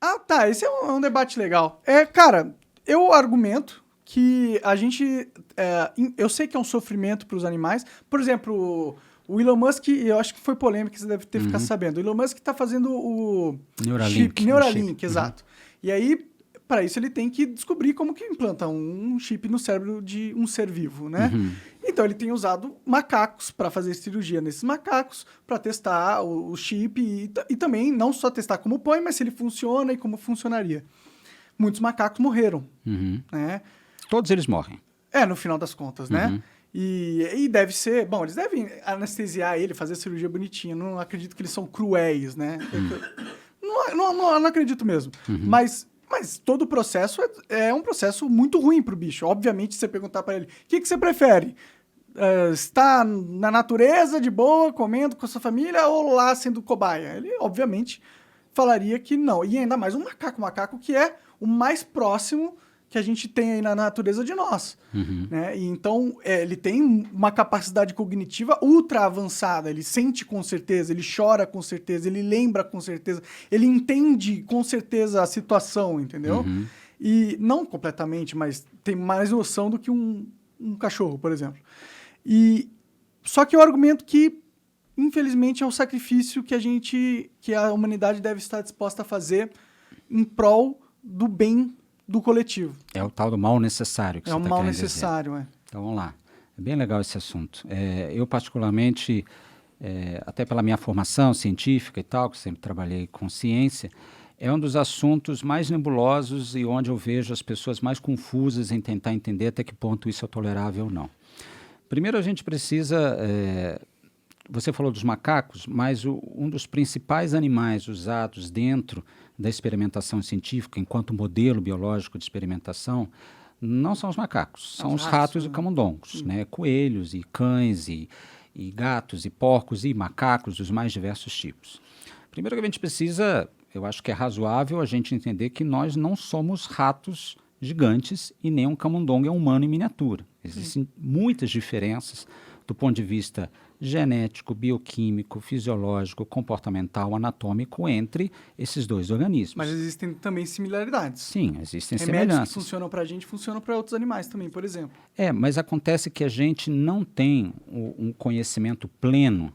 Ah, tá. Esse é um debate legal. Cara, eu argumento que a gente. Eu sei que é um sofrimento para os animais. Por exemplo, o Elon Musk, eu acho que foi polêmica, você deve ter ficado sabendo. O Elon Musk está fazendo o Neuralink. Neuralink, exato. E aí, para isso, ele tem que descobrir como que implanta um chip no cérebro de um ser vivo, né? Então, ele tem usado macacos para fazer cirurgia nesses macacos, para testar o chip e também não só testar como põe, mas se ele funciona e como funcionaria. Muitos macacos morreram, né? Todos eles morrem. No final das contas, né? E deve ser... Bom, eles devem anestesiar ele, fazer a cirurgia bonitinha. Não acredito que eles são cruéis, né? Não acredito mesmo. Mas todo o processo é um processo muito ruim pro bicho. Obviamente, se você perguntar para ele, o que você prefere? Estar na natureza, de boa, comendo com a sua família, ou lá sendo cobaia? Ele, obviamente, falaria que não. E ainda mais um macaco que é o mais próximo que a gente tem aí na natureza de nós. Né? E então, ele tem uma capacidade cognitiva ultra avançada. Ele sente com certeza, ele chora com certeza, ele lembra com certeza, ele entende com certeza a situação, entendeu? E não completamente, mas tem mais noção do que um cachorro, por exemplo. Só que eu argumento que, infelizmente, é o sacrifício que a humanidade deve estar disposta a fazer em prol do bem do coletivo. É o tal do mal necessário que você está querendo dizer. É o mal necessário, Então, vamos lá. É bem legal esse assunto. Eu, particularmente, até pela minha formação científica e tal, que sempre trabalhei com ciência, é um dos assuntos mais nebulosos e onde eu vejo as pessoas mais confusas em tentar entender até que ponto isso é tolerável ou não. Primeiro, a gente precisa... você falou dos macacos, mas um dos principais animais usados dentro da experimentação científica, enquanto modelo biológico de experimentação, não são os macacos, são os ratos e camundongos, né? Coelhos e cães e gatos e porcos e macacos dos mais diversos tipos. Primeiro que a gente precisa, eu acho que é razoável a gente entender que nós não somos ratos gigantes e nem um camundongo é humano em miniatura. Existem muitas diferenças do ponto de vista genético, bioquímico, fisiológico, comportamental, anatômico entre esses dois organismos. Mas existem também similaridades. Sim, existem semelhanças. Remédios que funcionam para a gente funcionam para outros animais também, por exemplo. Mas acontece que a gente não tem um conhecimento pleno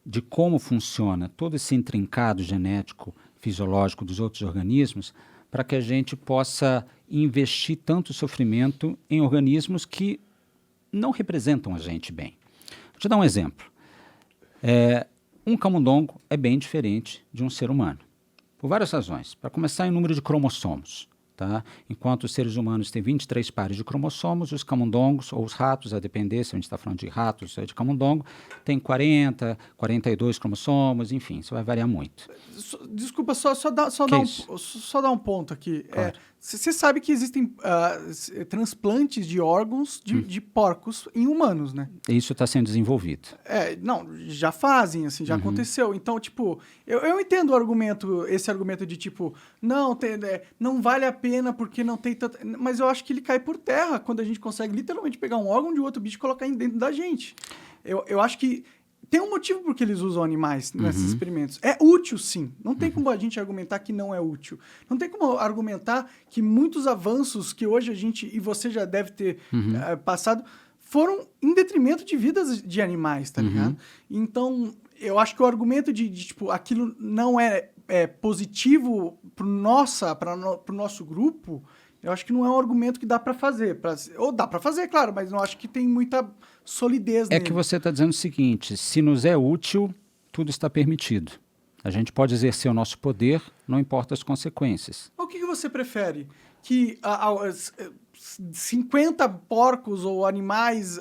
de como funciona todo esse intrincado genético, fisiológico dos outros organismos, para que a gente possa investir tanto sofrimento em organismos que não representam a gente bem. Vou te dar um exemplo. Um camundongo é bem diferente de um ser humano, por várias razões. Para começar, em número de cromossomos. Tá? Enquanto os seres humanos têm 23 pares de cromossomos, os camundongos, ou os ratos, a depender se a gente está falando de ratos ou de camundongo, tem 40, 42 cromossomos, enfim, isso vai variar muito. Desculpa, só dar um ponto aqui. Claro. Você sabe que existem transplantes de órgãos de porcos em humanos, né? Isso está sendo desenvolvido. Não, já fazem, assim, já aconteceu. Então, tipo, eu entendo esse argumento de, tipo, não vale a pena porque não tem tanto... Mas eu acho que ele cai por terra quando a gente consegue literalmente pegar um órgão de outro bicho e colocar dentro da gente. Eu acho que tem um motivo por que eles usam animais nesses experimentos. É útil, sim. Não tem como a gente argumentar que não é útil. Não tem como argumentar que muitos avanços que hoje a gente, e você já deve ter passado, foram em detrimento de vidas de animais, tá ligado? Então, eu acho que o argumento de tipo, aquilo não é positivo pro nosso grupo, eu acho que não é um argumento que dá para fazer. Ou dá para fazer, claro, mas não acho que tem muita solidez nele. É que você está dizendo o seguinte, se nos é útil, tudo está permitido. A gente pode exercer o nosso poder, não importa as consequências. O que você prefere? Que 50 porcos ou animais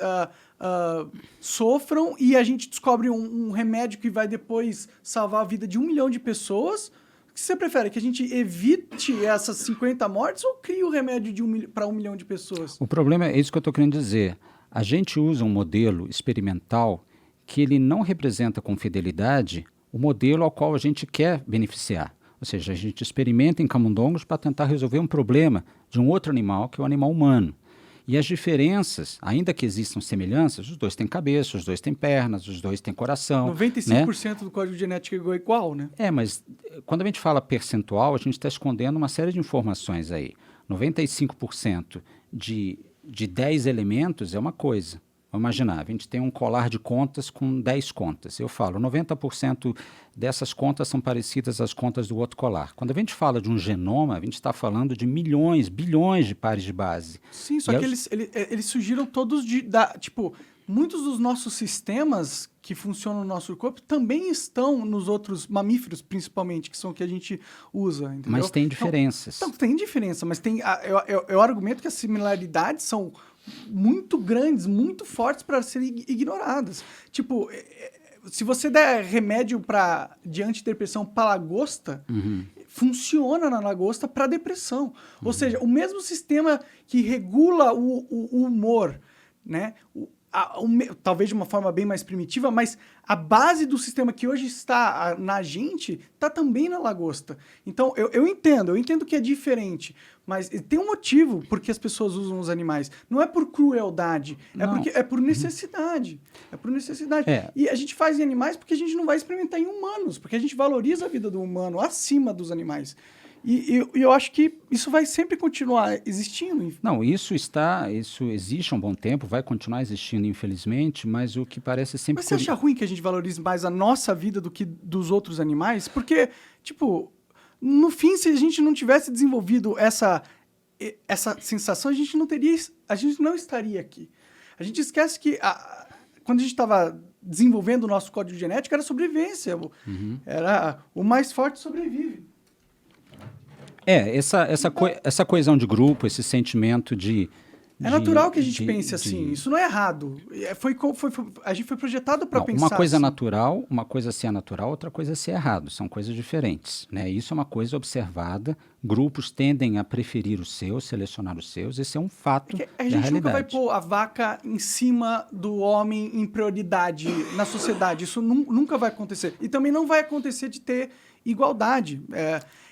sofram e a gente descobre um remédio que vai depois salvar a vida de 1 milhão de pessoas? O que você prefere? Que a gente evite essas 50 mortes ou crie o remédio para 1 milhão de pessoas? O problema é isso que eu estou querendo dizer. A gente usa um modelo experimental que ele não representa com fidelidade o modelo ao qual a gente quer beneficiar. Ou seja, a gente experimenta em camundongos para tentar resolver um problema de um outro animal, que é o animal humano. E as diferenças, ainda que existam semelhanças, os dois têm cabeça, os dois têm pernas, os dois têm coração. 95% né? do código genético é igual, né? Mas quando a gente fala percentual, a gente está escondendo uma série de informações aí. 95% de 10 elementos é uma coisa. Vamos imaginar, a gente tem um colar de contas com 10 contas. Eu falo, 90% dessas contas são parecidas às contas do outro colar. Quando a gente fala de um genoma, a gente está falando de milhões, bilhões de pares de base. Sim, só que eles surgiram todos tipo, muitos dos nossos sistemas que funcionam no nosso corpo também estão nos outros mamíferos, principalmente, que são o que a gente usa, entendeu? Mas tem diferenças. Então tem diferença, mas eu argumento que as similaridades são muito grandes, muito fortes para serem ignoradas. Tipo, se você der remédio de antidepressão para lagosta, funciona na lagosta para depressão. Ou seja, o mesmo sistema que regula o humor, né? Talvez de uma forma bem mais primitiva, mas a base do sistema que hoje está na gente está também na lagosta. Então, eu entendo que é diferente, mas tem um motivo por que as pessoas usam os animais. Não é por crueldade, é por necessidade. É por necessidade. E a gente faz em animais porque a gente não vai experimentar em humanos, porque a gente valoriza a vida do humano acima dos animais. E eu acho que isso vai sempre continuar existindo. Não, isso existe há um bom tempo, vai continuar existindo, infelizmente, mas o que parece sempre... Mas você acha ruim que a gente valorize mais a nossa vida do que dos outros animais? Porque, tipo, no fim, se a gente não tivesse desenvolvido essa sensação, a gente não estaria aqui. A gente esquece que quando a gente estava desenvolvendo o nosso código genético, era sobrevivência. Era o mais forte sobrevive. Essa coesão de grupo, esse sentimento de... É natural que a gente pense assim, isso não é errado. A gente foi projetado para pensar uma coisa assim. natural, uma coisa ser natural, outra coisa ser errado, são coisas diferentes, né? Isso é uma coisa observada, grupos tendem a preferir os seus, selecionar os seus, esse é um fato da realidade. A gente nunca vai pôr a vaca em cima do homem em prioridade na sociedade, isso nunca vai acontecer. E também não vai acontecer de ter igualdade.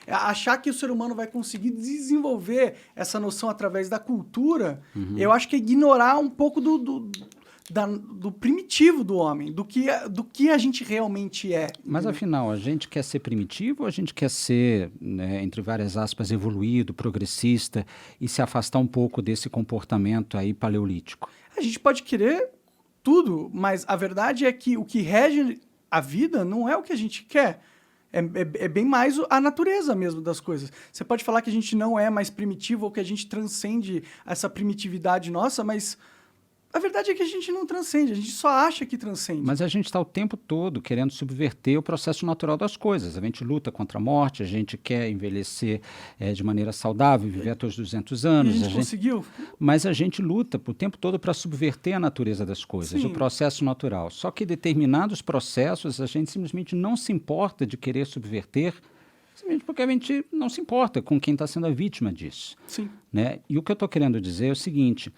Achar que o ser humano vai conseguir desenvolver essa noção através da cultura, eu acho que é ignorar um pouco do primitivo do homem, do que a gente realmente é. Mas, afinal, a gente quer ser primitivo ou a gente quer ser, né, entre várias aspas, evoluído, progressista e se afastar um pouco desse comportamento aí paleolítico? A gente pode querer tudo, mas a verdade é que o que rege a vida não é o que a gente quer. É bem mais a natureza mesmo das coisas. Você pode falar que a gente não é mais primitivo ou que a gente transcende essa primitividade nossa, mas a verdade é que a gente não transcende, a gente só acha que transcende. Mas a gente está o tempo todo querendo subverter o processo natural das coisas. A gente luta contra a morte, a gente quer envelhecer de maneira saudável, viver até os 200 anos. E a gente conseguiu. Mas a gente luta o tempo todo para subverter a natureza das coisas, o processo natural. Só que determinados processos a gente simplesmente não se importa de querer subverter, simplesmente porque a gente não se importa com quem está sendo a vítima disso. Sim. Né? E o que eu estou querendo dizer é o seguinte...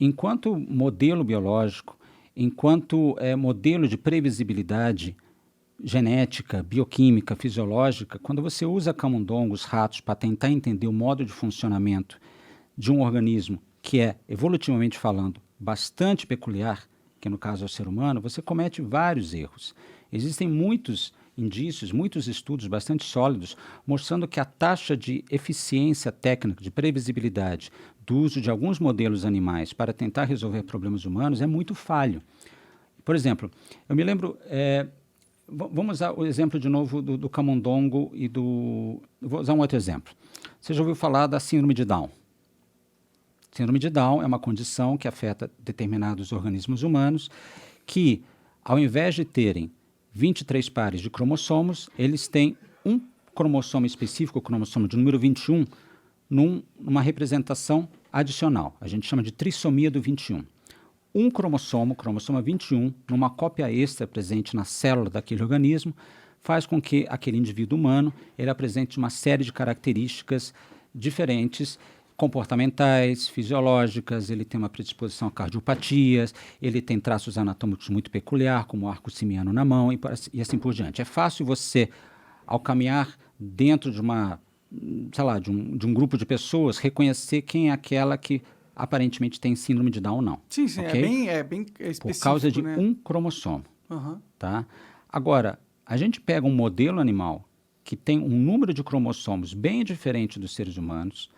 Enquanto modelo biológico, enquanto modelo de previsibilidade genética, bioquímica, fisiológica, quando você usa camundongos, ratos, para tentar entender o modo de funcionamento de um organismo que é, evolutivamente falando, bastante peculiar, que no caso é o ser humano, você comete vários erros. Existem muitos indícios, muitos estudos bastante sólidos, mostrando que a taxa de eficiência técnica, de previsibilidade do uso de alguns modelos animais para tentar resolver problemas humanos é muito falho. Por exemplo, eu me lembro, vamos usar o exemplo de novo do camundongo e vou usar um outro exemplo. Você já ouviu falar da síndrome de Down? Síndrome de Down é uma condição que afeta determinados organismos humanos que, ao invés de terem 23 pares de cromossomos, eles têm um cromossomo específico, o cromossomo de número 21, numa representação adicional. A gente chama de trissomia do 21. Um cromossomo, cromossomo 21, numa cópia extra presente na célula daquele organismo, faz com que aquele indivíduo humano ele apresente uma série de características diferentes, comportamentais, fisiológicas, ele tem uma predisposição a cardiopatias, ele tem traços anatômicos muito peculiares, como o arco simiano na mão e assim por diante. É fácil você, ao caminhar dentro de uma, sei lá, de um grupo de pessoas, reconhecer quem é aquela que aparentemente têm síndrome de Down ou não. Sim, Okay? é bem específico, Por causa de né? um cromossomo. Uhum. Tá? Agora, a gente pega um modelo animal que tem um número de cromossomos bem diferente dos seres humanos,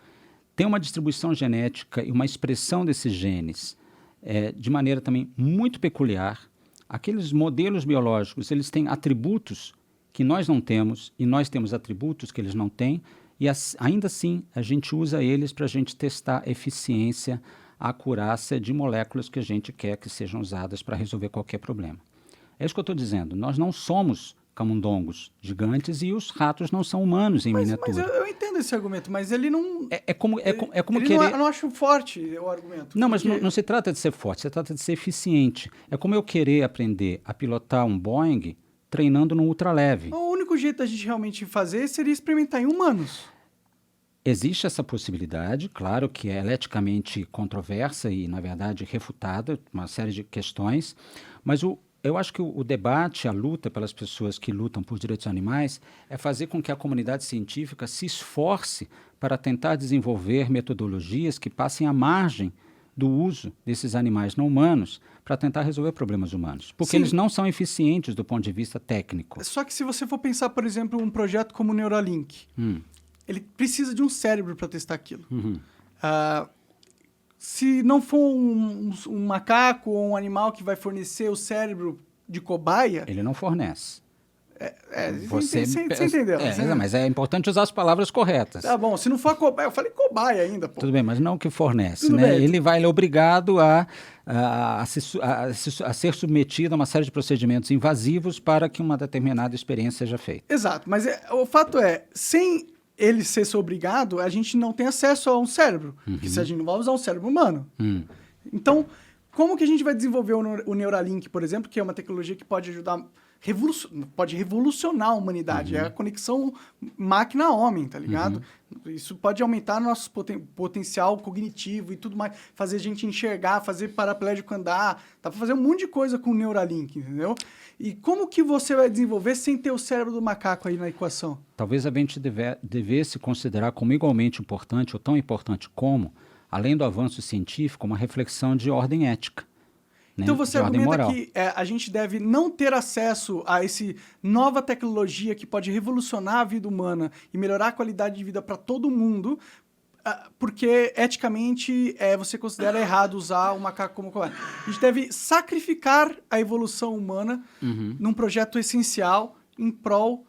tem uma distribuição genética e uma expressão desses genes de maneira também muito peculiar. Aqueles modelos biológicos, eles têm atributos que nós não temos e nós temos atributos que eles não têm, e ainda assim a gente usa eles para a gente testar a eficiência, a acurácia de moléculas que a gente quer que sejam usadas para resolver qualquer problema. É isso que eu estou dizendo. Nós não somos camundongos gigantes e os ratos não são humanos em miniatura. Mas eu entendo esse argumento, mas ele não... É como ele querer... eu não acho forte o argumento. Não, mas não se trata de ser forte, se trata de ser eficiente. É como eu querer aprender a pilotar um Boeing treinando no ultraleve. O único jeito da gente realmente fazer seria experimentar em humanos. Existe essa possibilidade, claro que é eticamente controversa e, na verdade, refutada, uma série de questões, mas eu acho que o debate, a luta pelas pessoas que lutam por direitos animais é fazer com que a comunidade científica se esforce para tentar desenvolver metodologias que passem à margem do uso desses animais não humanos para tentar resolver problemas humanos. Porque Sim. eles não são eficientes do ponto de vista técnico. Só que se você for pensar, por exemplo, um projeto como o Neuralink, ele precisa de um cérebro para testar aquilo. Se não for um macaco ou um animal que vai fornecer o cérebro de cobaia... Ele não fornece. Você entendeu. Mas é importante usar as palavras corretas. Tá bom, se não for cobaia, eu falei cobaia ainda, pô. Tudo bem, mas não que fornece, Tudo né? bem. Ele é obrigado a ser submetido a uma série de procedimentos invasivos para que uma determinada experiência seja feita. Exato, mas o fato é, sem ele ser obrigado, a gente não tem acesso a um cérebro, porque se a gente não vai usar um cérebro humano. Então, como que a gente vai desenvolver o Neuralink, por exemplo, que é uma tecnologia que pode ajudar... pode revolucionar a humanidade. É a conexão máquina-homem, tá ligado? Isso pode aumentar nosso potencial cognitivo e tudo mais. Fazer a gente enxergar, fazer paraplégico andar. Dá pra fazer um monte de coisa com o Neuralink, entendeu? E como que você vai desenvolver sem ter o cérebro do macaco aí na equação? Talvez a gente devesse considerar como igualmente importante, ou tão importante como, além do avanço científico, uma reflexão de ordem ética. Então você argumenta que a gente deve não ter acesso a essa nova tecnologia que pode revolucionar a vida humana e melhorar a qualidade de vida para todo mundo, porque eticamente você considera errado usar o macaco como cobaia. A gente deve sacrificar a evolução humana num projeto essencial em prol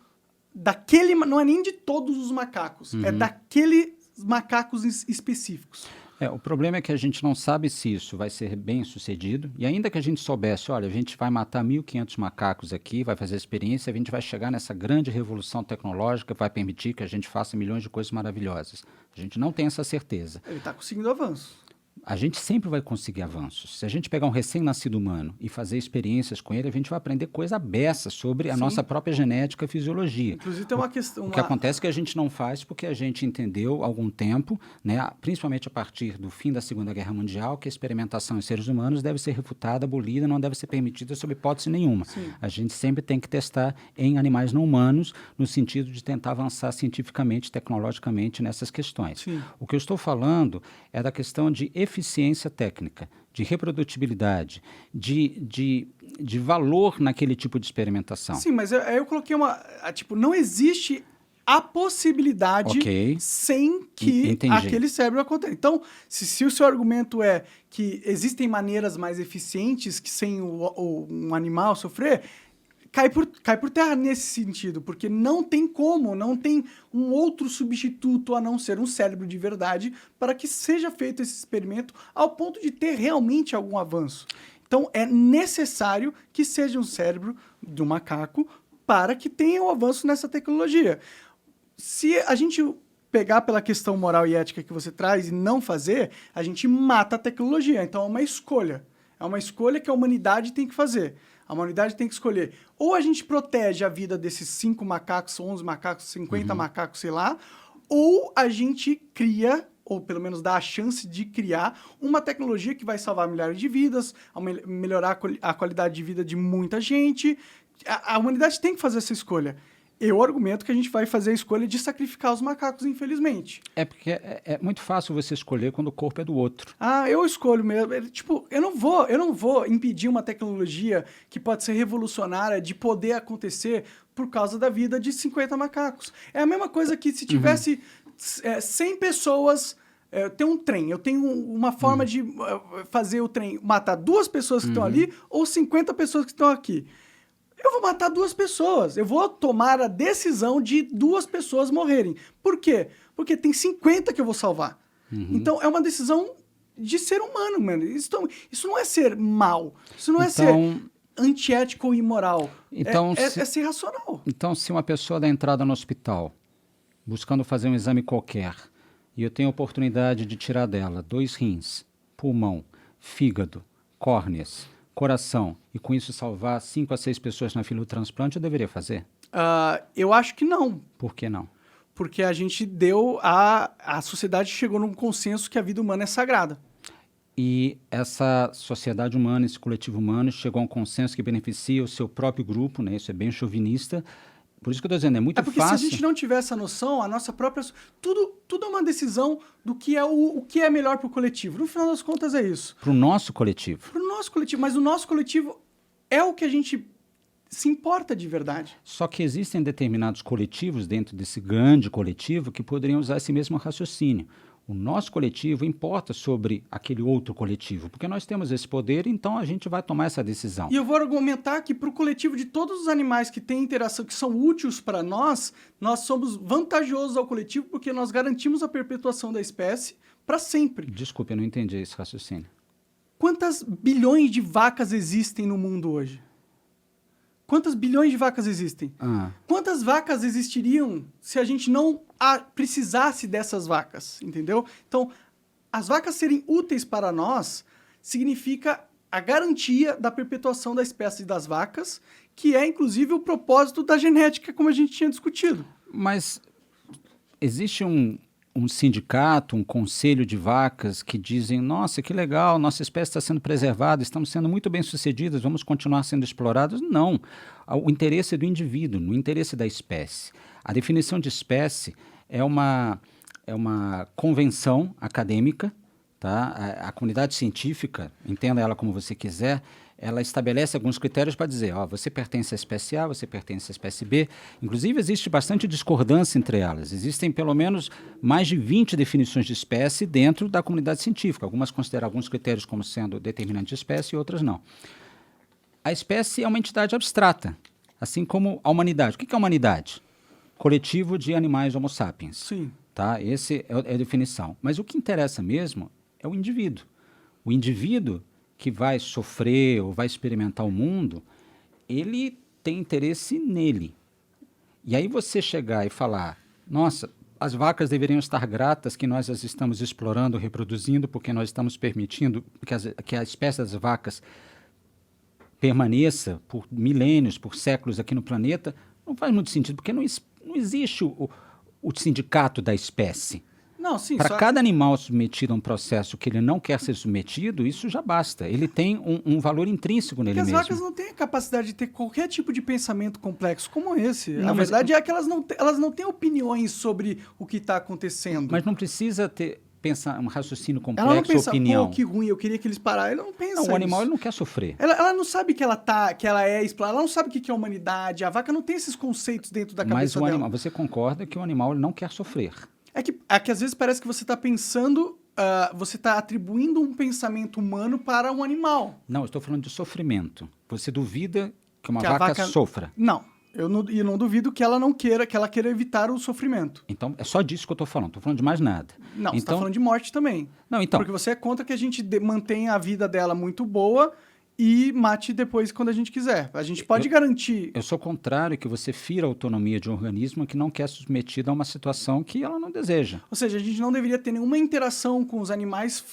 daquele... Não é nem de todos os macacos, é daqueles macacos específicos. O problema é que a gente não sabe se isso vai ser bem sucedido, e ainda que a gente soubesse, olha, a gente vai matar 1.500 macacos aqui, vai fazer a experiência, a gente vai chegar nessa grande revolução tecnológica, vai permitir que a gente faça milhões de coisas maravilhosas. A gente não tem essa certeza. Ele está conseguindo avanço. A gente sempre vai conseguir avanços. Se a gente pegar um recém-nascido humano e fazer experiências com ele, a gente vai aprender coisa beça sobre a nossa própria genética e fisiologia. Inclusive tem uma questão... O que acontece é que a gente não faz porque a gente entendeu há algum tempo, né, principalmente a partir do fim da Segunda Guerra Mundial, que a experimentação em seres humanos deve ser refutada, abolida, não deve ser permitida sob hipótese nenhuma. Sim. A gente sempre tem que testar em animais não humanos, no sentido de tentar avançar cientificamente, tecnologicamente nessas questões. Sim. O que eu estou falando é da questão de eficiência técnica, de reprodutibilidade, de valor naquele tipo de experimentação. Sim, mas eu coloquei não existe a possibilidade sem que aquele cérebro aconteça. Então, se o seu argumento é que existem maneiras mais eficientes que sem um animal sofrer... Cai por terra nesse sentido, porque não tem um outro substituto a não ser um cérebro de verdade para que seja feito esse experimento ao ponto de ter realmente algum avanço. Então, é necessário que seja um cérebro do macaco para que tenha um avanço nessa tecnologia. Se a gente pegar pela questão moral e ética que você traz e não fazer, a gente mata a tecnologia. Então, é uma escolha. É uma escolha que a humanidade tem que fazer. A humanidade tem que escolher. Ou a gente protege a vida desses 5 macacos, 11 macacos, 50 macacos, sei lá, ou a gente cria, ou pelo menos dá a chance de criar, uma tecnologia que vai salvar milhares de vidas, melhorar a qualidade de vida de muita gente. A humanidade tem que fazer essa escolha. Eu argumento que a gente vai fazer a escolha de sacrificar os macacos, infelizmente. É porque é muito fácil você escolher quando o corpo é do outro. Eu escolho mesmo. Tipo, eu não vou impedir uma tecnologia que pode ser revolucionária de poder acontecer por causa da vida de 50 macacos. É a mesma coisa que se tivesse 100 pessoas... Eu tenho um trem, eu tenho uma forma de fazer o trem matar 2 pessoas que estão ali ou 50 pessoas que estão aqui. Eu vou matar 2 pessoas. Eu vou tomar a decisão de 2 pessoas morrerem. Por quê? Porque tem 50 que eu vou salvar. Então, é uma decisão de ser humano, mano. Isso não é ser mal. Isso não é ser antiético ou imoral. Então, é ser racional. Então, se uma pessoa dá entrada no hospital, buscando fazer um exame qualquer, e eu tenho a oportunidade de tirar dela 2 rins, pulmão, fígado, córneas, coração, e com isso salvar 5 a 6 pessoas na fila do transplante, eu deveria fazer? Eu acho que não. Por que não? Porque a gente deu... A sociedade chegou num consenso que a vida humana é sagrada. E essa sociedade humana, esse coletivo humano, chegou a um consenso que beneficia o seu próprio grupo, né? Isso é bem chauvinista. Por isso que eu estou dizendo, é muito porque fácil... se a gente não tiver essa noção, a nossa própria... Tudo é uma decisão do que é o que é melhor para o coletivo. No final das contas, é isso. Para o nosso coletivo. Para o nosso coletivo. Mas o nosso coletivo é o que a gente se importa de verdade. Só que existem determinados coletivos dentro desse grande coletivo que poderiam usar esse mesmo raciocínio. O nosso coletivo importa sobre aquele outro coletivo, porque nós temos esse poder, então a gente vai tomar essa decisão. E eu vou argumentar que para o coletivo de todos os animais que têm interação, que são úteis para nós somos vantajosos ao coletivo porque nós garantimos a perpetuação da espécie para sempre. Desculpe, eu não entendi esse raciocínio. Quantas bilhões de vacas existem no mundo hoje? Quantas bilhões de vacas existem? Quantas vacas existiriam se a gente não precisasse dessas vacas, entendeu? Então, as vacas serem úteis para nós significa a garantia da perpetuação da espécie das vacas, que é, inclusive, o propósito da genética, como a gente tinha discutido. Mas existe um sindicato, um conselho de vacas que dizem, nossa, que legal, nossa espécie está sendo preservada, estamos sendo muito bem-sucedidas, vamos continuar sendo explorados? Não. O interesse é do indivíduo, no interesse da espécie. A definição de espécie é uma convenção acadêmica, tá? A comunidade científica, entenda ela como você quiser, ela estabelece alguns critérios para dizer, você pertence à espécie A, você pertence à espécie B. Inclusive, existe bastante discordância entre elas. Existem, pelo menos, mais de 20 definições de espécie dentro da comunidade científica. Algumas consideram alguns critérios como sendo determinante de espécie e outras não. A espécie é uma entidade abstrata, assim como a humanidade. O que é a humanidade? Coletivo de animais homo sapiens. Sim. Tá? Essa é a definição. Mas o que interessa mesmo é o indivíduo. O indivíduo que vai sofrer ou vai experimentar o mundo, ele tem interesse nele. E aí você chegar e falar, nossa, as vacas deveriam estar gratas que nós as estamos explorando, reproduzindo, porque nós estamos permitindo que a espécie das vacas permaneça por milênios, por séculos aqui no planeta, não faz muito sentido, porque não existe o sindicato da espécie. Não, sim. Para cada animal submetido a um processo que ele não quer ser submetido, isso já basta. Ele tem um valor intrínseco nele mesmo. Porque as vacas não têm a capacidade de ter qualquer tipo de pensamento complexo como esse. Não, a verdade é que elas não têm opiniões sobre o que está acontecendo. Mas não precisa pensar um raciocínio complexo, ela não pensa, opinião. Que ruim, eu queria que eles parassem. Ela não pensa Não, o animal isso. ele não quer sofrer. Ela não sabe que ela é explorada, ela não sabe o que é humanidade. A vaca não tem esses conceitos dentro da cabeça dela. Mas você concorda que o animal ele não quer sofrer. É que às vezes parece que você está pensando, você está atribuindo um pensamento humano para um animal. Não, eu estou falando de sofrimento. Você duvida que uma vaca sofra? Não, eu não duvido que ela queira evitar o sofrimento. Então, é só disso que eu estou falando, estou falando de mais nada. Não, você está falando de morte também. Não, então... Porque você é contra que a gente mantenha a vida dela muito boa e mate depois quando a gente quiser. A gente pode garantir... Eu sou contrário que você fira a autonomia de um organismo que não quer ser submetido a uma situação que ela não deseja. Ou seja, a gente não deveria ter nenhuma interação com os animais,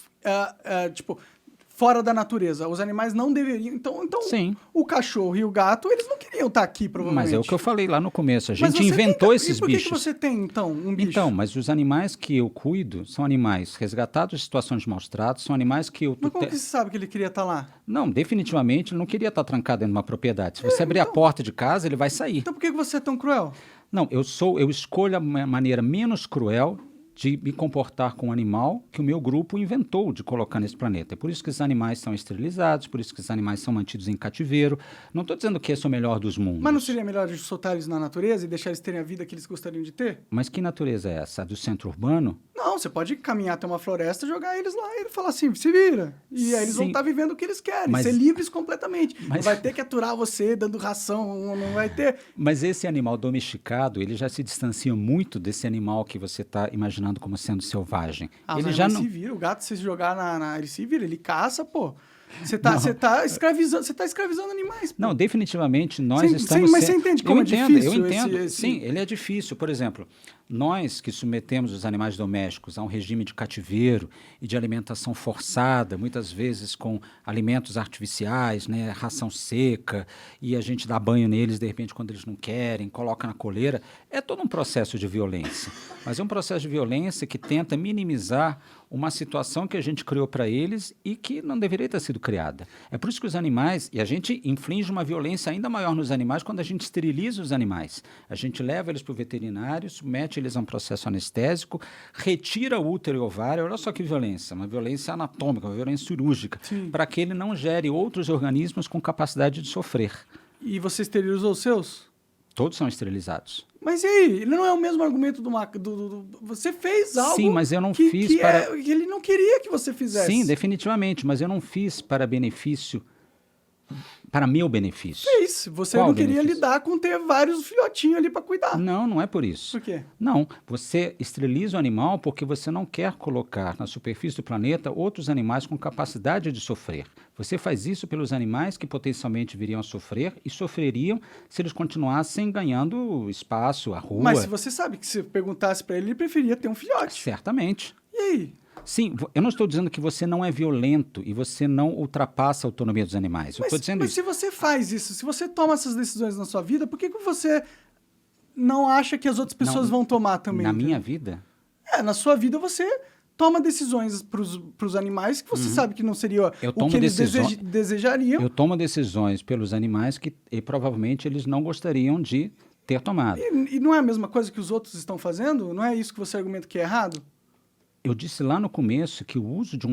fora da natureza. Os animais não deveriam... Então Sim. o cachorro e o gato, eles não queriam estar aqui, provavelmente. Mas é o que eu falei lá no começo. A Mas gente você inventou tem, esses e por que bichos. que você tem, então, um bicho? Então, mas os animais que eu cuido são animais resgatados de situações de maus tratos, são animais que eu... Mas como que você sabe que ele queria estar lá? Não, definitivamente ele não queria estar trancado dentro de uma propriedade. Se você abrir a porta de casa, ele vai sair. Então por que que você é tão cruel? Não, eu escolho a maneira menos cruel de me comportar com o animal que o meu grupo inventou de colocar nesse planeta. É por isso que os animais são esterilizados, por isso que os animais são mantidos em cativeiro. Não estou dizendo que esse é o melhor dos mundos. Mas não seria melhor de soltar eles na natureza e deixar eles terem a vida que eles gostariam de ter? Mas que natureza é essa? A do centro urbano? Não, você pode caminhar até uma floresta, jogar eles lá e falar assim, se vira. E aí eles vão Sim. estar vivendo o que eles querem, Mas- ser livres completamente. Não Mas- vai ter que aturar você dando ração, não vai ter... Mas esse animal domesticado, ele já se distancia muito desse animal que você está imaginando como sendo selvagem. Ah, Ele mas já ele não... se vira, o gato se jogar ele se vira, ele caça, pô. Você tá escravizando animais, pô. Não, definitivamente nós estamos... Mas você entende como eu é entendo, difícil Eu entendo, esse- sim, ele é difícil. Por exemplo, nós que submetemos os animais domésticos a um regime de cativeiro e de alimentação forçada, muitas vezes com alimentos artificiais, né, ração seca, e a gente dá banho neles, de repente, quando eles não querem, coloca na coleira, é todo um processo de violência. Mas é um processo de violência que tenta minimizar uma situação que a gente criou para eles e que não deveria ter sido criada. É por isso que os animais, e a gente inflige uma violência ainda maior nos animais quando a gente esteriliza os animais. A gente leva eles para o veterinário, submete eles a um processo anestésico, retira o útero e o ovário, olha só que violência, uma violência anatômica, uma violência cirúrgica, para que ele não gere outros organismos com capacidade de sofrer. E você esterilizou os seus? Todos são esterilizados. Mas e aí? Ele não é o mesmo argumento você fez algo Sim, mas eu não que fiz para... que ele não queria que você fizesse. Sim, definitivamente, mas eu não fiz para benefício, para meu benefício. Fez. Você Qual não queria benefício? lidar com ter vários filhotinhos ali para cuidar. Não, não é por isso. Por quê? Não, você esteriliza o animal porque você não quer colocar na superfície do planeta outros animais com capacidade de sofrer. Você faz isso pelos animais que potencialmente viriam a sofrer e sofreriam se eles continuassem ganhando espaço, a rua. Mas se você sabe que se perguntasse para ele, ele preferia ter um filhote. Certamente. E aí? Sim, eu não estou dizendo que você não é violento e você não ultrapassa a autonomia dos animais. Eu estou dizendo Mas isso. se você faz isso, se você toma essas decisões na sua vida, por que você não acha que as outras pessoas vão tomar também? Na entendeu? minha vida, Na sua vida você toma decisões para os animais que você sabe que não seria Eu o tomo que eles decisões- desejariam. eu tomo decisões pelos animais que e provavelmente eles não gostariam de ter tomado. E não é a mesma coisa que os outros estão fazendo? Não é isso que você argumenta que é errado? Eu disse lá no começo que o uso de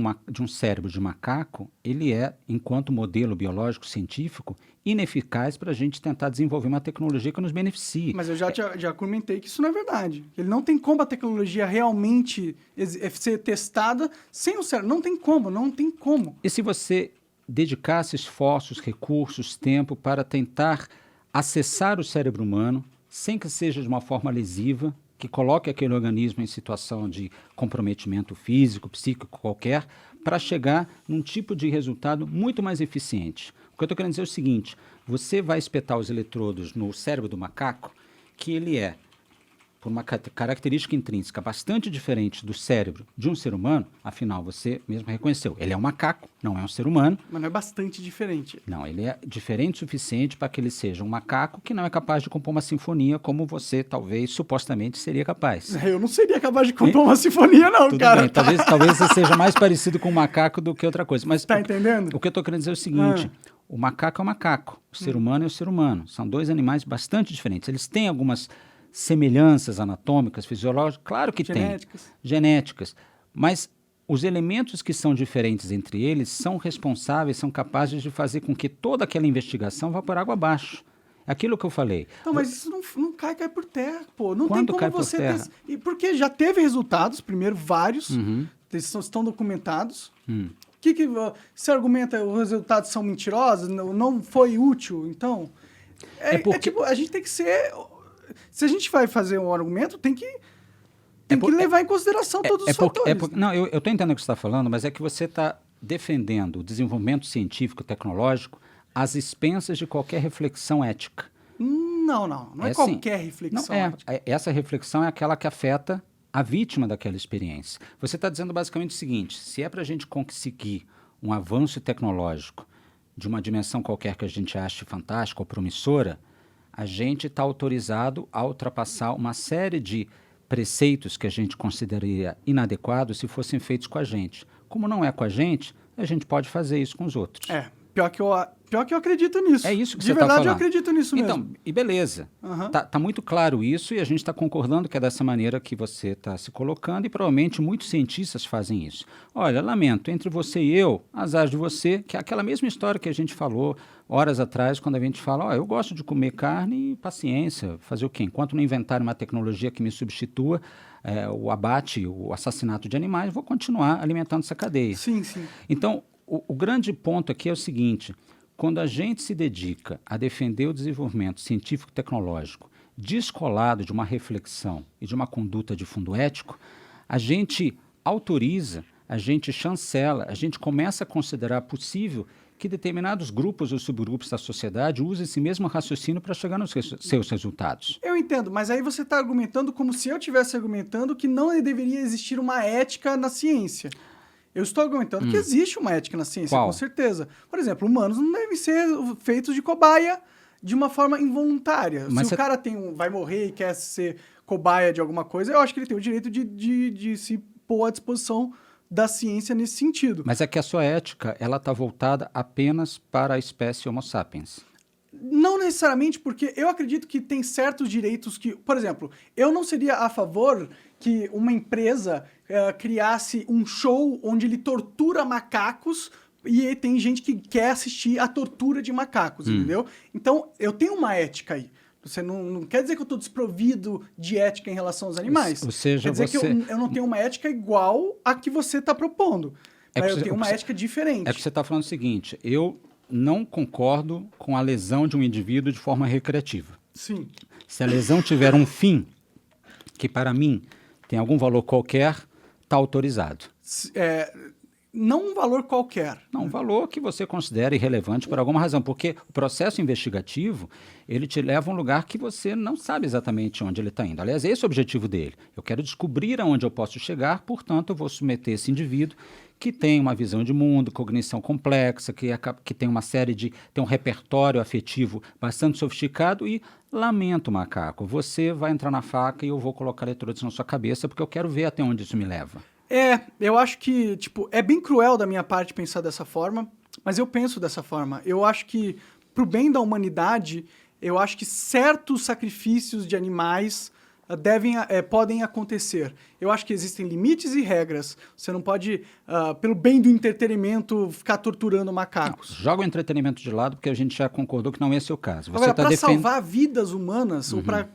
um cérebro de macaco, ele é, enquanto modelo biológico científico, ineficaz para a gente tentar desenvolver uma tecnologia que nos beneficie. Mas eu já comentei que isso não é verdade. Ele não tem como a tecnologia realmente ser testada sem o cérebro. Não tem como. E se você dedicasse esforços, recursos, tempo para tentar acessar o cérebro humano, sem que seja de uma forma lesiva, que coloque aquele organismo em situação de comprometimento físico, psíquico qualquer, para chegar num tipo de resultado muito mais eficiente. O que eu estou querendo dizer é o seguinte, você vai espetar os eletrodos no cérebro do macaco, que ele é, por uma característica intrínseca bastante diferente do cérebro de um ser humano, afinal, você mesmo reconheceu, ele é um macaco, não é um ser humano. Mas não é bastante diferente. Não, ele é diferente o suficiente para que ele seja um macaco que não é capaz de compor uma sinfonia como você, talvez, supostamente seria capaz. Eu não seria capaz de compor uma sinfonia, não, Tudo cara. bem, talvez você seja mais parecido com um macaco do que outra coisa. Mas Tá entendendo? o que eu estou querendo dizer é o seguinte, o macaco é o macaco, o ser humano é o ser humano. São dois animais bastante diferentes. Eles têm algumas semelhanças anatômicas, fisiológicas, claro que Genéticas. tem. Genéticas. Mas os elementos que são diferentes entre eles são responsáveis, são capazes de fazer com que toda aquela investigação vá por água abaixo. Aquilo que eu falei. Não, mas isso não cai por terra, pô. Não Quando tem como cai por você terra? porque já teve resultados, primeiro, vários, eles estão documentados. Que se argumenta os resultados são mentirosos, não foi útil, então... tipo, a gente tem que ser... Se a gente vai fazer um argumento, tem que levar em consideração todos os fatores. Não, eu estou entendendo o que você está falando, mas é que você está defendendo o desenvolvimento científico, tecnológico, às expensas de qualquer reflexão ética. Não é assim, qualquer reflexão. Essa reflexão é aquela que afeta a vítima daquela experiência. Você está dizendo basicamente o seguinte, se é para a gente conseguir um avanço tecnológico de uma dimensão qualquer que a gente ache fantástica ou promissora, a gente está autorizado a ultrapassar uma série de preceitos que a gente consideraria inadequados se fossem feitos com a gente. Como não é com a gente pode fazer isso com os outros. Pior que eu acredito nisso. É isso que você está falando. De verdade, eu acredito nisso então, mesmo. E beleza. Tá muito claro isso e a gente está concordando que é dessa maneira que você está se colocando e provavelmente muitos cientistas fazem isso. Olha, lamento, entre você e eu, azar de você, que é aquela mesma história que a gente falou horas atrás, quando a gente fala, eu gosto de comer carne e paciência, fazer o quê? Enquanto não inventarem uma tecnologia que me substitua o abate, o assassinato de animais, vou continuar alimentando essa cadeia. Sim, sim. Então, o grande ponto aqui é o seguinte: quando a gente se dedica a defender o desenvolvimento científico-tecnológico descolado de uma reflexão e de uma conduta de fundo ético, a gente autoriza, a gente chancela, a gente começa a considerar possível que determinados grupos ou subgrupos da sociedade usem esse mesmo raciocínio para chegar nos seus resultados. Eu entendo, mas aí você está argumentando como se eu estivesse argumentando que não deveria existir uma ética na ciência. Eu estou argumentando que existe uma ética na ciência, Qual? Com certeza. Por exemplo, humanos não devem ser feitos de cobaia de uma forma involuntária. Mas se o cara vai morrer e quer ser cobaia de alguma coisa, eu acho que ele tem o direito de se pôr à disposição da ciência nesse sentido. Mas é que a sua ética, ela está voltada apenas para a espécie Homo sapiens. Não necessariamente, porque eu acredito que tem certos direitos que... Por exemplo, eu não seria a favor que uma empresa criasse um show onde ele tortura macacos e tem gente que quer assistir a tortura de macacos, entendeu? Então, eu tenho uma ética aí. Você não quer dizer que eu estou desprovido de ética em relação aos animais. Ou seja, quer dizer que eu não tenho uma ética igual a que você está propondo. Eu tenho uma ética diferente. É que você está falando o seguinte: eu não concordo com a lesão de um indivíduo de forma recreativa. Sim. Se a lesão tiver um fim que, para mim, tem algum valor qualquer, está autorizado. Não um valor qualquer. Não, um valor que você considera irrelevante por alguma razão, porque o processo investigativo, ele te leva a um lugar que você não sabe exatamente onde ele está indo. Aliás, esse é o objetivo dele. Eu quero descobrir aonde eu posso chegar, portanto, eu vou submeter esse indivíduo que tem uma visão de mundo, cognição complexa, que tem uma série tem um repertório afetivo bastante sofisticado e lamento, macaco, você vai entrar na faca e eu vou colocar eletrodos na sua cabeça porque eu quero ver até onde isso me leva. Eu acho que, é bem cruel da minha parte pensar dessa forma, mas eu penso dessa forma. Eu acho que, pro bem da humanidade, eu acho que certos sacrifícios de animais podem acontecer. Eu acho que existem limites e regras. Você não pode, pelo bem do entretenimento, ficar torturando macacos. Não, joga o entretenimento de lado, porque a gente já concordou que não é esse o caso. Agora, para salvar vidas humanas, ou para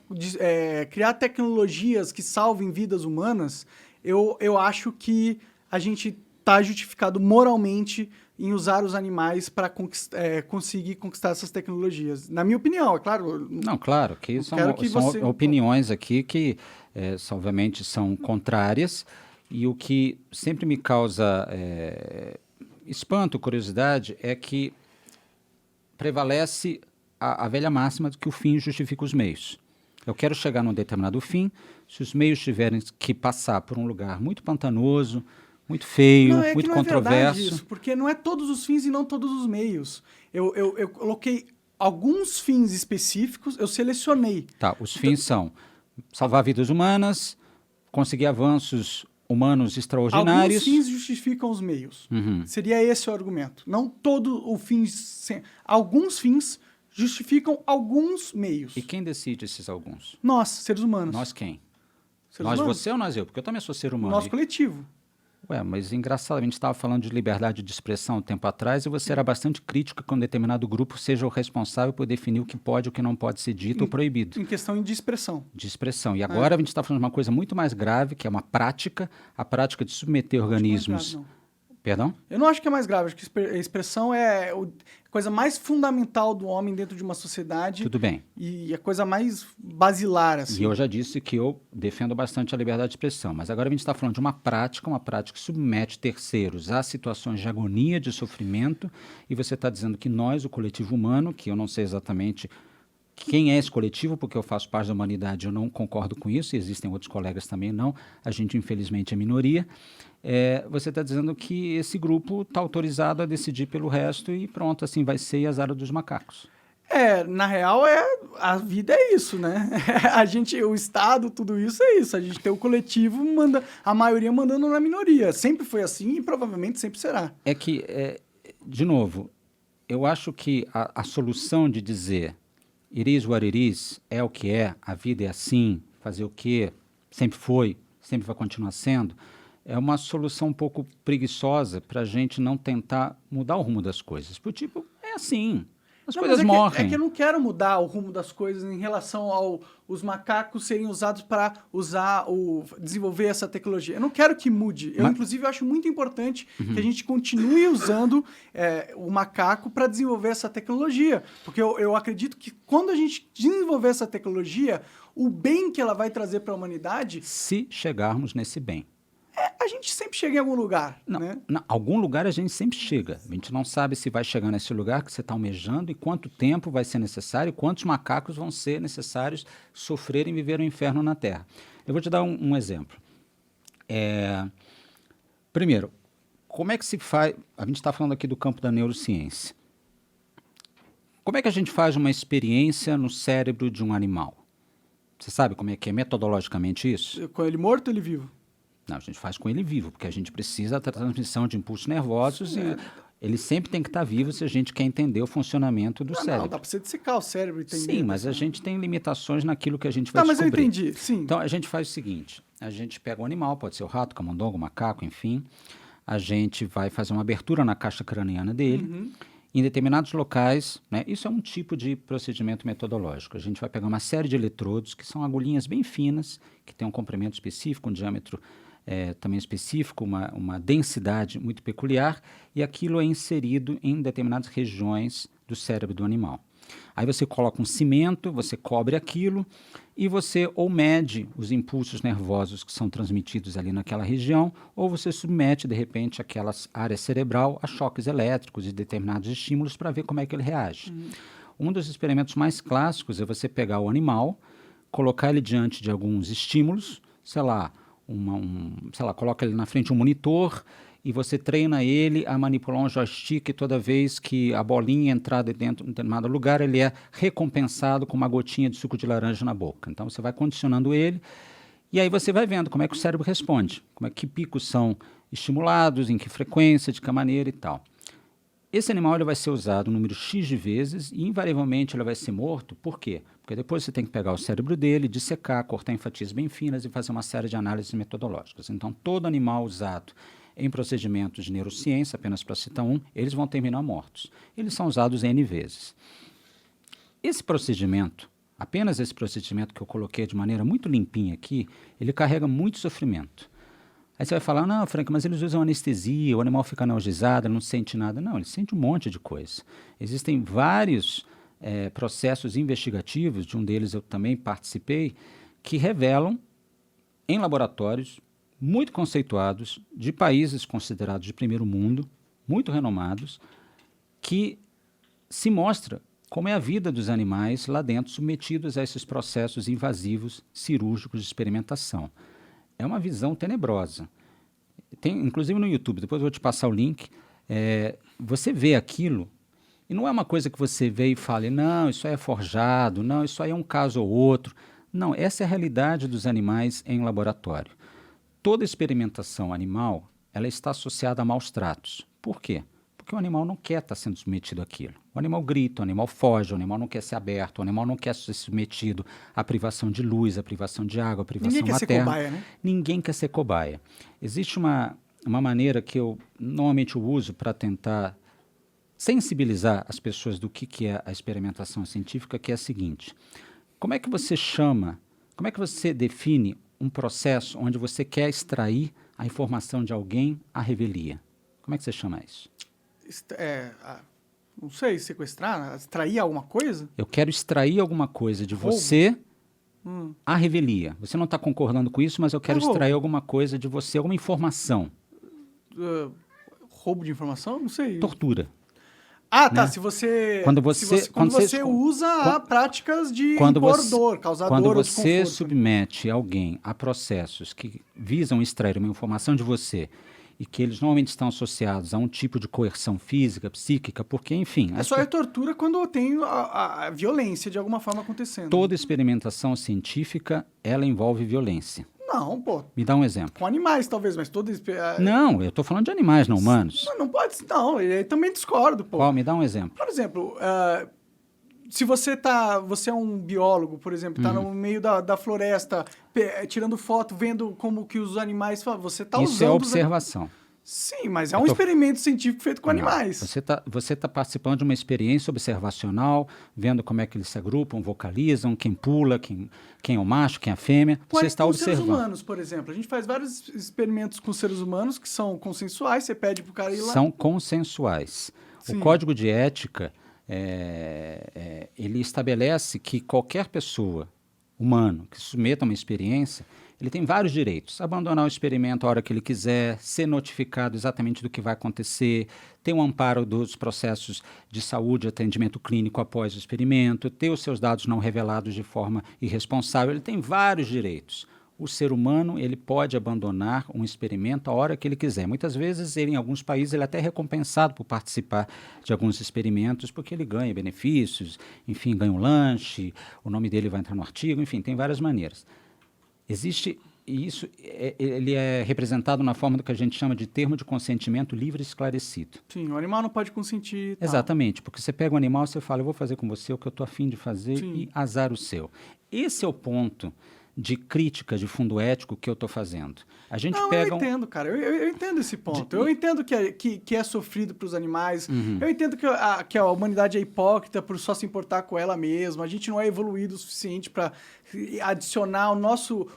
criar tecnologias que salvem vidas humanas, eu acho que a gente está justificado moralmente em usar os animais para conseguir conquistar essas tecnologias. Na minha opinião, é claro. Não, claro, que são opiniões aqui que, obviamente, são contrárias. E o que sempre me causa espanto, curiosidade, é que prevalece a velha máxima de que o fim justifica os meios. Eu quero chegar num determinado fim, se os meios tiverem que passar por um lugar muito pantanoso, muito feio, muito controverso. É verdade isso, porque não é todos os fins e não todos os meios. Eu coloquei alguns fins específicos, eu selecionei. Tá, os fins são salvar vidas humanas, conseguir avanços humanos extraordinários. Alguns fins justificam os meios. Seria esse o argumento. Não todo o fim... Alguns fins justificam alguns meios. E quem decide esses alguns? Nós, seres humanos. Nós quem? Seres nós, humanos. Você ou nós eu? Porque eu também sou ser humano. Nosso coletivo. Mas engraçado, a gente estava falando de liberdade de expressão um tempo atrás e você era bastante crítico que um determinado grupo seja o responsável por definir o que pode e o que não pode ser dito ou proibido. Em questão de expressão. De expressão. E agora a gente está falando de uma coisa muito mais grave, que é uma prática, a prática de submeter organismos... Perdão? Eu não acho que é mais grave, acho que a expressão é a coisa mais fundamental do homem dentro de uma sociedade. Tudo bem. E a coisa mais basilar, assim. E eu já disse que eu defendo bastante a liberdade de expressão, mas agora a gente está falando de uma prática que submete terceiros a situações de agonia, de sofrimento, e você está dizendo que nós, o coletivo humano, que eu não sei exatamente quem é esse coletivo, porque eu faço parte da humanidade, eu não concordo com isso, e existem outros colegas também não, a gente infelizmente é minoria. Você está dizendo que esse grupo está autorizado a decidir pelo resto e pronto, assim vai ser, e azar dos macacos. Na real, a vida é isso, né? O Estado, tudo isso é isso. A gente tem o coletivo, a maioria mandando na minoria. Sempre foi assim e provavelmente sempre será. De novo, eu acho que a solução de dizer it is what it is, é o que é, a vida é assim, fazer o quê, sempre foi, sempre vai continuar sendo, é uma solução um pouco preguiçosa para a gente não tentar mudar o rumo das coisas. Por tipo, é assim. As coisas morrem. É que eu não quero mudar o rumo das coisas em relação aos macacos serem usados para desenvolver essa tecnologia. Eu não quero que mude. Inclusive, acho muito importante que a gente continue usando o macaco para desenvolver essa tecnologia. Porque eu acredito que quando a gente desenvolver essa tecnologia, o bem que ela vai trazer para a humanidade... Se chegarmos nesse bem. A gente sempre chega em algum lugar, né? Algum lugar a gente sempre chega. A gente não sabe se vai chegar nesse lugar que você está almejando e quanto tempo vai ser necessário e quantos macacos vão ser necessários sofrerem e viver o inferno na Terra. Eu vou te dar um exemplo. Primeiro, como é que se faz... A gente está falando aqui do campo da neurociência. Como é que a gente faz uma experiência no cérebro de um animal? Você sabe como é que é metodologicamente isso? Com ele morto ou ele vivo? Não, a gente faz com ele vivo, porque a gente precisa da transmissão de impulsos nervosos e ele sempre tem que estar vivo se a gente quer entender o funcionamento do cérebro. Não, dá para você dissecar o cérebro e entender. Sim, mas a gente tem limitações naquilo que a gente vai descobrir. Mas eu entendi, sim. Então, a gente faz o seguinte, a gente pega um animal, pode ser o rato, camundongo, macaco, enfim, a gente vai fazer uma abertura na caixa craniana dele, em determinados locais, né, isso é um tipo de procedimento metodológico. A gente vai pegar uma série de eletrodos, que são agulhinhas bem finas, que tem um comprimento específico, um diâmetro também específico, uma densidade muito peculiar, e aquilo é inserido em determinadas regiões do cérebro do animal. Aí você coloca um cimento, você cobre aquilo e você ou mede os impulsos nervosos que são transmitidos ali naquela região, ou você submete, de repente, aquela área cerebral a choques elétricos e determinados estímulos para ver como é que ele reage. Um dos experimentos mais clássicos é você pegar o animal, colocar ele diante de alguns estímulos, sei lá, coloca ele na frente de um monitor e você treina ele a manipular um joystick toda vez que a bolinha entrar dentro de um determinado lugar, ele é recompensado com uma gotinha de suco de laranja na boca. Então você vai condicionando ele e aí você vai vendo como é que o cérebro responde, que picos são estimulados, em que frequência, de que maneira e tal. Esse animal ele vai ser usado um número X de vezes e invariavelmente ele vai ser morto. Por quê? Porque depois você tem que pegar o cérebro dele, dissecar, cortar em fatias bem finas e fazer uma série de análises metodológicas. Então, todo animal usado em procedimentos de neurociência, apenas para citar um, eles vão terminar mortos. Eles são usados N vezes. Esse procedimento, apenas esse procedimento que eu coloquei de maneira muito limpinha aqui, ele carrega muito sofrimento. Aí você vai falar, não, Frank, mas eles usam anestesia, o animal fica analgesado, ele não sente nada. Não, ele sente um monte de coisa. Existem vários processos investigativos, de um deles eu também participei, que revelam em laboratórios muito conceituados, de países considerados de primeiro mundo, muito renomados, que se mostra como é a vida dos animais lá dentro, submetidos a esses processos invasivos cirúrgicos de experimentação. É uma visão tenebrosa. Tem, inclusive no YouTube, depois eu vou te passar o link, você vê aquilo, e não é uma coisa que você vê e fale, não, isso aí é forjado, não, isso aí é um caso ou outro. Não, essa é a realidade dos animais em laboratório. Toda experimentação animal, ela está associada a maus tratos. Por quê? Porque o animal não quer estar sendo submetido àquilo. O animal grita, o animal foge, o animal não quer ser aberto, o animal não quer ser submetido à privação de luz, à privação de água, à privação materna. Ninguém quer ser cobaia, né? Ninguém quer ser cobaia. Existe uma maneira que eu normalmente uso para tentar sensibilizar as pessoas do que é a experimentação científica, que é a seguinte. Como é que você define um processo onde você quer extrair a informação de alguém à revelia? Como é que você chama isso? Não sei, sequestrar, extrair alguma coisa? Eu quero extrair alguma coisa de você à revelia. Você não está concordando com isso, mas eu quero extrair alguma coisa de você, alguma informação. Roubo de informação? Não sei. Tortura. Ah, tá. Né? Se você, Quando você usa práticas de quando impor você, dor, causar quando dor ou você desconforto. submete alguém a processos que visam extrair uma informação de você e que eles normalmente estão associados a um tipo de coerção física, psíquica, porque, enfim... Só é tortura quando tem a violência de alguma forma acontecendo. Toda experimentação científica, ela envolve violência. Não, pô. Me dá um exemplo. Com animais, talvez, mas todo... Não, eu estou falando de animais, não humanos. Não pode... Não, eu também discordo, pô. Qual? Me dá um exemplo. Por exemplo, se você é um biólogo, por exemplo, tá no meio da floresta, tirando foto, vendo como que os animais... Você tá usando... Isso é observação. Sim, mas é um experimento científico feito com animais. Você tá participando de uma experiência observacional, vendo como é que eles se agrupam, vocalizam, quem pula, quem é o macho, quem é a fêmea. Você está observando. Com seres humanos, por exemplo. A gente faz vários experimentos com seres humanos que são consensuais, você pede pro cara ir lá... São consensuais. Sim. O código de ética, ele estabelece que qualquer pessoa, humano, que se submeta a uma experiência... Ele tem vários direitos. Abandonar o experimento a hora que ele quiser, ser notificado exatamente do que vai acontecer, ter um amparo dos processos de saúde e atendimento clínico após o experimento, ter os seus dados não revelados de forma irresponsável. Ele tem vários direitos. O ser humano, ele pode abandonar um experimento a hora que ele quiser. Muitas vezes, em alguns países, ele é até recompensado por participar de alguns experimentos, porque ele ganha benefícios, enfim, ganha um lanche, o nome dele vai entrar no artigo, enfim, tem várias maneiras. Existe, e isso ele é representado na forma do que a gente chama de termo de consentimento livre e esclarecido. Sim, o animal não pode consentir. Exatamente, porque você pega um animal e você fala, eu vou fazer com você o que eu estou a fim de fazer. Sim. E azar o seu. Esse é o ponto de crítica de fundo ético que eu estou fazendo. A gente eu entendo, cara. Eu entendo esse ponto. Eu entendo que é sofrido para os animais. Uhum. Eu entendo que a humanidade é hipócrita por só se importar com ela mesma. A gente não é evoluído o suficiente para adicionar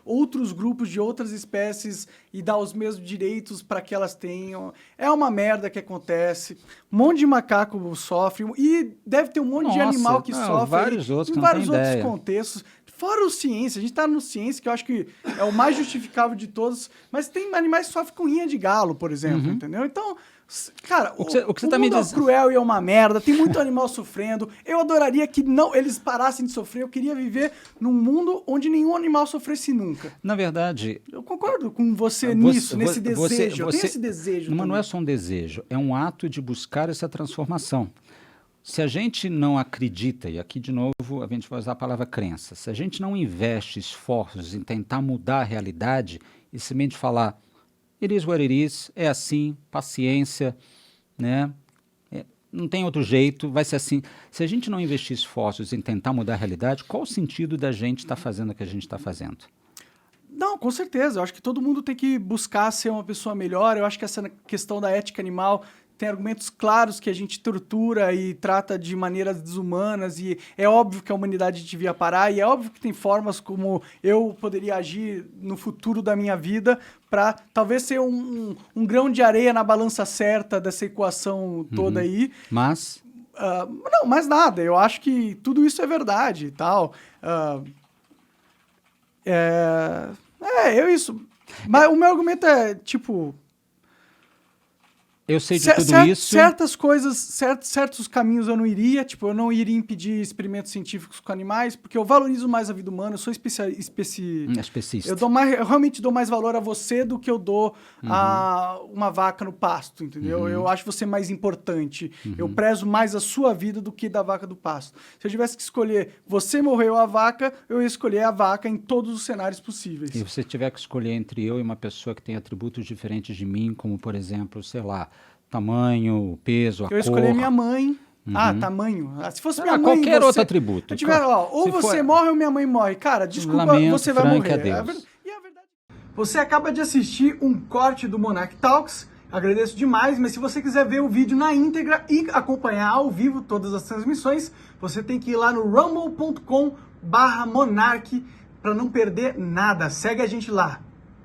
outros grupos de outras espécies e dar os mesmos direitos para que elas tenham. É uma merda que acontece. Um monte de macaco sofre. E deve ter um monte de animal que sofre. Vários outros em vários outros contextos. Fora o ciência, a gente tá no ciência, que eu acho que é o mais justificável de todos, mas tem animais que sofrem com rinha de galo, por exemplo, entendeu? Então, cara, o que tá mundo é cruel e é uma merda, tem muito animal sofrendo, eu adoraria que eles parassem de sofrer, eu queria viver num mundo onde nenhum animal sofresse nunca. Na verdade... Eu concordo com você nisso, nesse desejo, eu tenho esse desejo. Mas não é só um desejo, é um ato de buscar essa transformação. Se a gente não acredita, e aqui de novo a gente vai usar a palavra crença, se a gente não investe esforços em tentar mudar a realidade e simplesmente falar, it is what it is, é assim, paciência, né? Não tem outro jeito, vai ser assim. Se a gente não investir esforços em tentar mudar a realidade, qual o sentido da gente estar fazendo o que a gente está fazendo? Não, com certeza. Eu acho que todo mundo tem que buscar ser uma pessoa melhor. Eu acho que essa questão da ética animal... Tem argumentos claros que a gente tortura e trata de maneiras desumanas e é óbvio que a humanidade devia parar e é óbvio que tem formas como eu poderia agir no futuro da minha vida para talvez ser um grão de areia na balança certa dessa equação toda aí. Mas? Não, mais nada. Eu acho que tudo isso é verdade e tal. Isso. Mas o meu argumento é, tipo... Eu sei de tudo isso. Certas coisas, certos caminhos eu não iria. Tipo, eu não iria impedir experimentos científicos com animais, porque eu valorizo mais a vida humana, eu sou especista. Eu realmente dou mais valor a você do que eu dou a uma vaca no pasto, entendeu? Eu acho você mais importante. Eu prezo mais a sua vida do que da vaca do pasto. Se eu tivesse que escolher você morrer ou a vaca, eu ia escolher a vaca em todos os cenários possíveis. E você tiver que escolher entre eu e uma pessoa que tem atributos diferentes de mim, como, por exemplo, sei lá, tamanho, peso, a cor. Eu escolhi minha mãe. Tamanho. Se fosse minha mãe... Qualquer outro atributo. Eu tiver, ou você morre ou minha mãe morre. Cara, desculpa, você vai morrer. A Deus. E a verdade... Você acaba de assistir um corte do Monarch Talks. Agradeço demais, mas se você quiser ver o vídeo na íntegra e acompanhar ao vivo todas as transmissões, você tem que ir lá no rumble.com/monarch para não perder nada. Segue a gente lá.